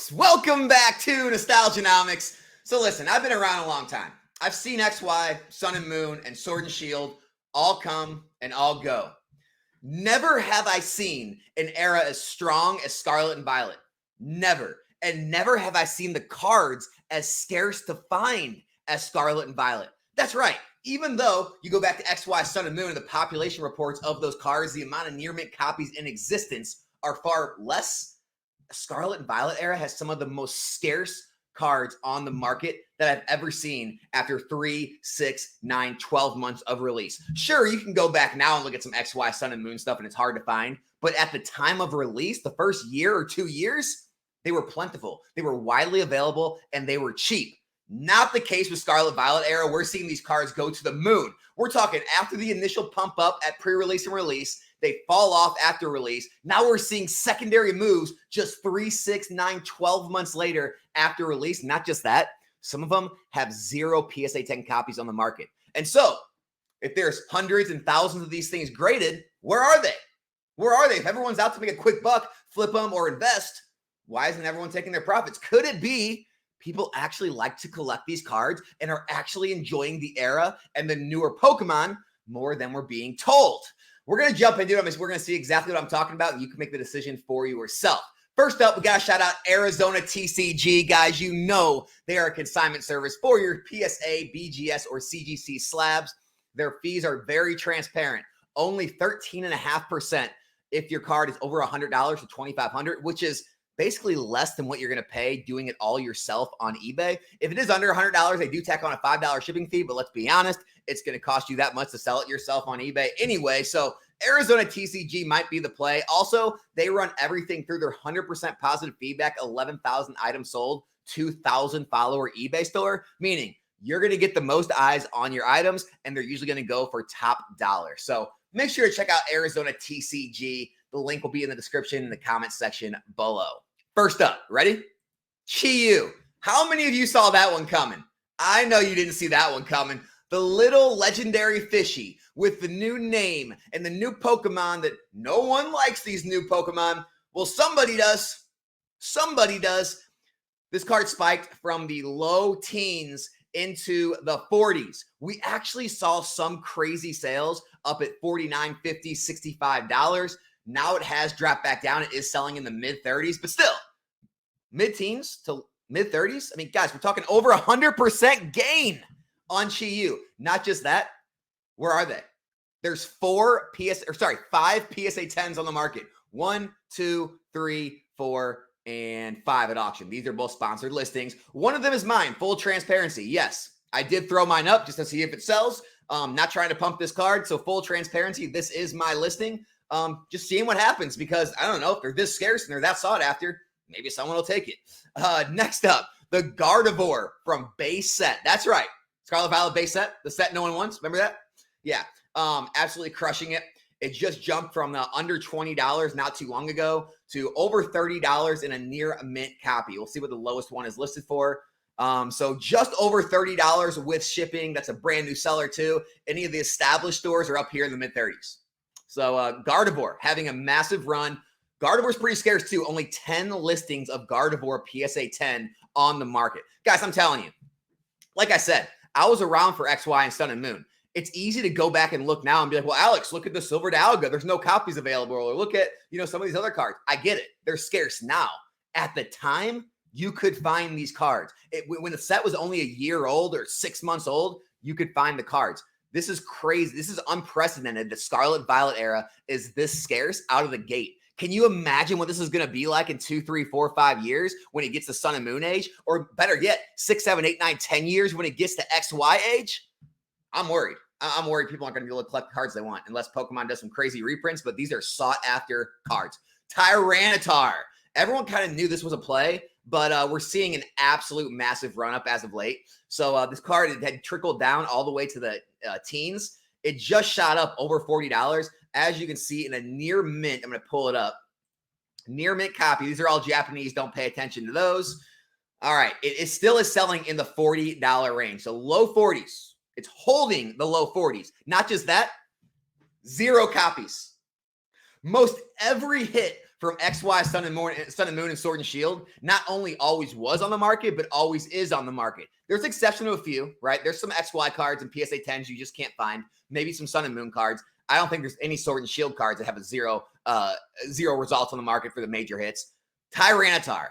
folks, welcome back to Nostalgianomics. So listen, I've been around a long time. I've seen XY, Sun and Moon, and Sword and Shield all come and all go. Never have I seen an era as strong as Scarlet and Violet. Never. And never have I seen the cards as scarce to find as Scarlet and Violet. That's right. Even though you go back to XY, Sun and Moon, and the population reports of those cards, the amount of near mint copies in existence are far less. Scarlet and Violet era has some of the most scarce cards on the market that I've ever seen after 3, 6, 9, 12 months of release. Sure, you can go back now and look at some XY, Sun and Moon stuff and it's hard to find. But at the time of release, the first year or 2 years, they were plentiful. They were widely available and they were cheap. Not the case with Scarlet Violet era. We're seeing these cards go to the moon. We're talking after the initial pump up at pre-release and release. They fall off after release. Now we're seeing secondary moves just 3, 6, 9, 12 months later after release. Not just that, some of them have 0 PSA 10 copies on the market. And so if there's hundreds and thousands of these things graded, where are they? Where are they? If everyone's out to make a quick buck, flip them or invest, why isn't everyone taking their profits? Could it be people actually like to collect these cards and are actually enjoying the era and the newer Pokemon more than we're being told? We're going to jump into it. We're going to see exactly what I'm talking about, and you can make the decision for yourself. First up, we got to shout out Arizona TCG. Guys, you know they are a consignment service for your PSA, BGS, or CGC slabs. Their fees are very transparent. Only 13.5% if your card is over $100 to $2,500, which is basically less than what you're going to pay doing it all yourself on eBay. If it is under $100, they do tack on a $5 shipping fee, but let's be honest, it's going to cost you that much to sell it yourself on eBay anyway. So Arizona TCG might be the play. Also, they run everything through their 100% positive feedback, 11,000 items sold, 2,000 follower eBay store, meaning you're going to get the most eyes on your items, and they're usually going to go for top dollar. So make sure to check out Arizona TCG. The link will be in the description in the comment section below. First up, ready? Chi-Yu. How many of you saw that one coming? I know you didn't see that one coming. The little legendary fishy with the new name and the new Pokemon that no one likes these new Pokemon. Well, somebody does. Somebody does. This card spiked from the low teens into the 40s. We actually saw some crazy sales up at $49, $50, $65. Now it has dropped back down. It is selling in the mid-30s, but still, mid-teens to mid-30s. I mean, guys, we're talking over 100% gain on Chi-Yu. Not just that. Where are they? There's 5 PSA 10s on the market. 1, 2, 3, 4, and 5 at auction. These are both sponsored listings. One of them is mine. Full transparency. Yes, I did throw mine up just to see if it sells. Not trying to pump this card. So full transparency. This is my listing. Just seeing what happens because I don't know if they're this scarce and they're that sought after. Maybe someone will take it. Next up, the Gardevoir from base set. That's right. Scarlet Violet base set, the set no one wants. Remember that? Yeah. Absolutely crushing it. It just jumped from under $20 not too long ago to over $30 in a near mint copy. We'll see what the lowest one is listed for. So just over $30 with shipping. That's a brand new seller too. Any of the established stores are up here in the mid 30s. So Gardevoir having a massive run. Gardevoir's pretty scarce too. Only 10 listings of Gardevoir PSA 10 on the market. Guys, I'm telling you, like I said, I was around for XY and Sun and Moon. It's easy to go back and look now and be like, well, Alex, look at the Silver Dialga. There's no copies available. Or look at, some of these other cards. I get it. They're scarce now. At the time, you could find these cards. When the set was only a year old or 6 months old, you could find the cards. This is crazy. This is unprecedented. The Scarlet Violet era is this scarce out of the gate. Can you imagine what this is going to be like in 2, 3, 4, 5 years when it gets to Sun and Moon age? Or better yet, 6, 7, 8, 9, 10 years when it gets to XY age? I'm worried. I'm worried people aren't going to be able to collect the cards they want unless Pokemon does some crazy reprints, but these are sought after cards. Tyranitar. Everyone kind of knew this was a play, but we're seeing an absolute massive run up as of late. So this card had trickled down all the way to the teens. It just shot up over $40. As you can see in a near mint, I'm going to pull it up. Near mint copy. These are all Japanese. Don't pay attention to those. All right. It still is selling in the $40 range. So low 40s. It's holding the low 40s. Not just that, 0 copies. Most every hit from XY, Sun and Moon, and Sword and Shield not only always was on the market, but always is on the market. There's exception to a few, right? There's some XY cards and PSA 10s you just can't find. Maybe some Sun and Moon cards. I don't think there's any Sword and Shield cards that have a zero results on the market for the major hits. Tyranitar,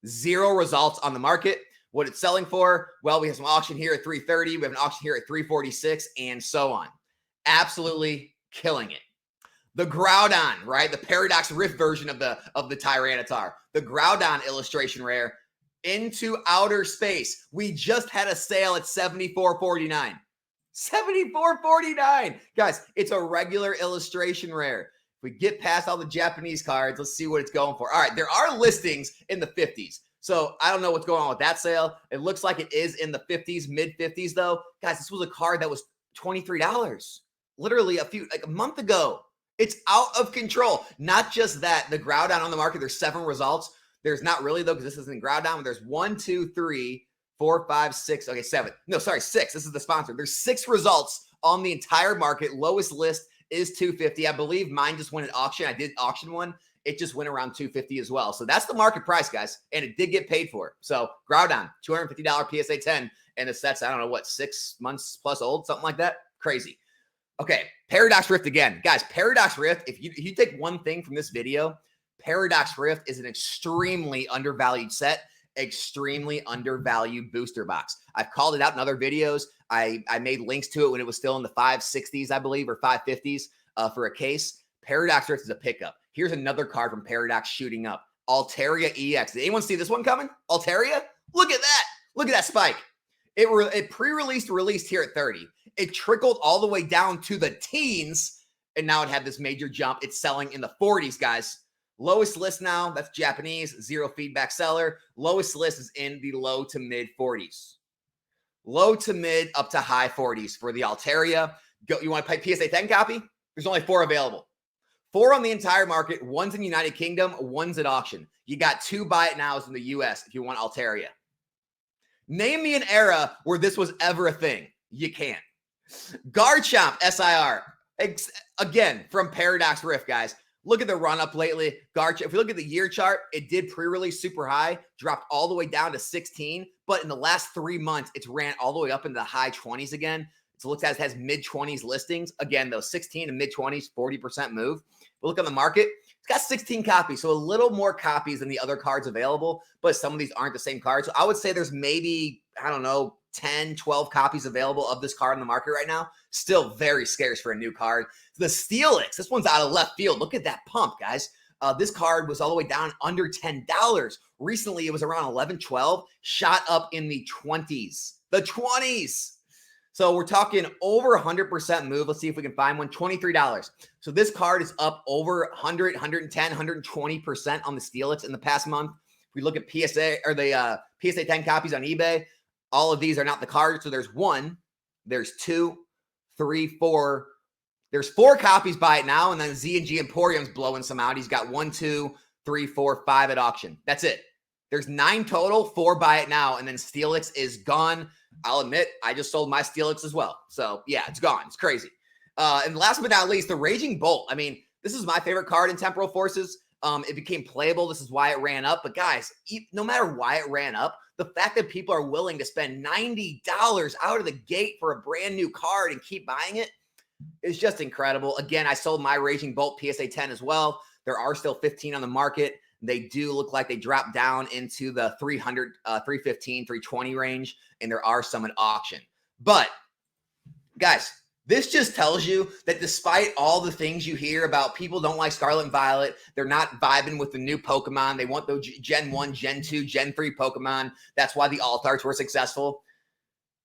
0 results on the market. What it's selling for? Well, we have some auction here at 330. We have an auction here at 346, and so on. Absolutely killing it. The Groudon, right? The Paradox Rift version of the Tyranitar. The Groudon illustration rare into outer space. We just had a sale at $74.49. $74.49. Guys, it's a regular illustration rare. If we get past all the Japanese cards, let's see what it's going for. All right, there are listings in the 50s. So I don't know what's going on with that sale. It looks like it is in the 50s, mid 50s though. Guys, this was a card that was $23. Literally a month ago. It's out of control. Not just that, the Groudon on the market, there's 7 results. There's not really though, because this isn't Groudon, but there's 1, 2, 3, 4, 5, 6. Okay, 7. No, sorry, 6. This is the sponsor. There's 6 results on the entire market. Lowest list is $250. I believe mine just went at auction. I did auction one. It just went around $250 as well. So that's the market price, guys. And it did get paid for. So Groudon, $250 PSA 10. And the set's, I don't know what, 6 months plus old, something like that. Crazy. Okay, Paradox Rift again. Guys, Paradox Rift, if you take one thing from this video, Paradox Rift is an extremely undervalued set, extremely undervalued booster box. I've called it out in other videos. I made links to it when it was still in the 560s, I believe, or 550s for a case. Paradox Rift is a pickup. Here's another card from Paradox shooting up. Altaria EX. Did anyone see this one coming? Altaria? Look at that. Look at that spike. It released here at 30. It trickled all the way down to the teens, and now it had this major jump. It's selling in the 40s, guys. Lowest list now, that's Japanese, 0 feedback seller. Lowest list is in the low to mid 40s. Low to mid up to high 40s for the Altaria. You want to pay PSA 10 copy? There's only 4 available. 4 on the entire market. 1's in the United Kingdom. 1's at auction. You got 2 buy it nows in the US if you want Altaria. Name me an era where this was ever a thing. You can't. Garchomp SIR. Again, from Paradox Rift, guys. Look at the run-up lately. Garchomp, if we look at the year chart, it did pre-release super high, dropped all the way down to 16, but in the last 3 months, it's ran all the way up into the high 20s again. So it looks as it has mid-20s listings. Again, those 16 and mid-20s, 40% move. But look on the market. It's got 16 copies, so a little more copies than the other cards available, but some of these aren't the same cards. So I would say there's maybe, I don't know, 10, 12 copies available of this card in the market right now. Still very scarce for a new card. The Steelix, this one's out of left field. Look at that pump, guys. This card was all the way down under $10. Recently, it was around 11, 12, shot up in the 20s. The 20s. So we're talking over 100% move. Let's see if we can find one. $23. So this card is up over 100, 110, 120% on the Steelix in the past month. If we look at PSA or the PSA 10 copies on eBay, all of these are not the cards. So there's 1, there's 2, 3, 4. There's 4 copies by it now, and then Z&G Emporium's blowing some out. He's got 1, 2, 3, 4, 5 at auction. That's it. There's 9 total, 4 by it now, and then Steelix is gone. I'll admit, I just sold my Steelix as well. So, yeah, it's gone. It's crazy. And last but not least, the Raging Bolt. I mean, this is my favorite card in Temporal Forces. It became playable. This is why it ran up. But, guys, no matter why it ran up, the fact that people are willing to spend $90 out of the gate for a brand new card and keep buying it is just incredible. Again, I sold my Raging Bolt PSA 10 as well. There are still 15 on the market. They do look like they dropped down into the 300, 315, 320 range, and there are some at auction. But, guys, this just tells you that despite all the things you hear about people don't like Scarlet and Violet, they're not vibing with the new Pokemon. They want those Gen 1, Gen 2, Gen 3 Pokemon. That's why the alt-arts were successful.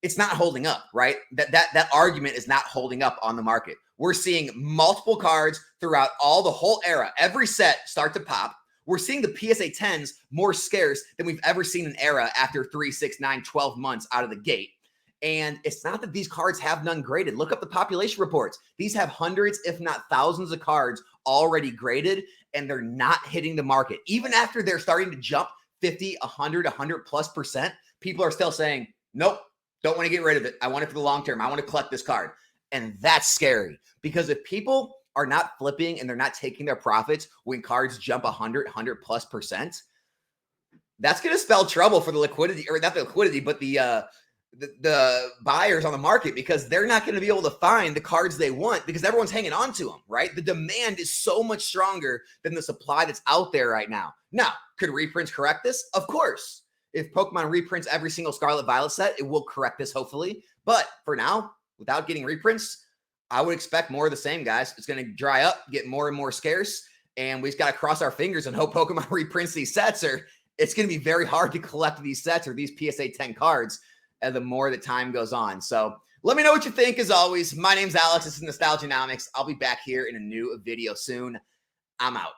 It's not holding up, right? That argument is not holding up on the market. We're seeing multiple cards throughout the whole era. Every set start to pop. We're seeing the PSA 10s more scarce than we've ever seen an era after 3, 6, 9, 12 months out of the gate. And it's not that these cards have none graded. Look up the population reports. These have hundreds, if not thousands of cards already graded, and they're not hitting the market. Even after they're starting to jump 50, 100+%, people are still saying, nope, don't want to get rid of it. I want it for the long term. I want to collect this card. And that's scary because if people are not flipping and they're not taking their profits when cards jump 100+%, that's going to spell trouble for the liquidity, or not the liquidity, but the buyers on the market, because they're not going to be able to find the cards they want because everyone's hanging on to them, right? The demand is so much stronger than the supply that's out there right now. Now, could reprints correct this? Of course. If Pokemon reprints every single Scarlet Violet set, it will correct this, hopefully. But for now, without getting reprints, I would expect more of the same, guys. It's going to dry up, get more and more scarce, and we just got to cross our fingers and hope Pokemon reprints these sets, or it's going to be very hard to collect these sets or these PSA 10 cards the more the time goes on. So let me know what you think. As always, my name's Alex. This is Nostalgianomics. I'll be back here in a new video soon. I'm out.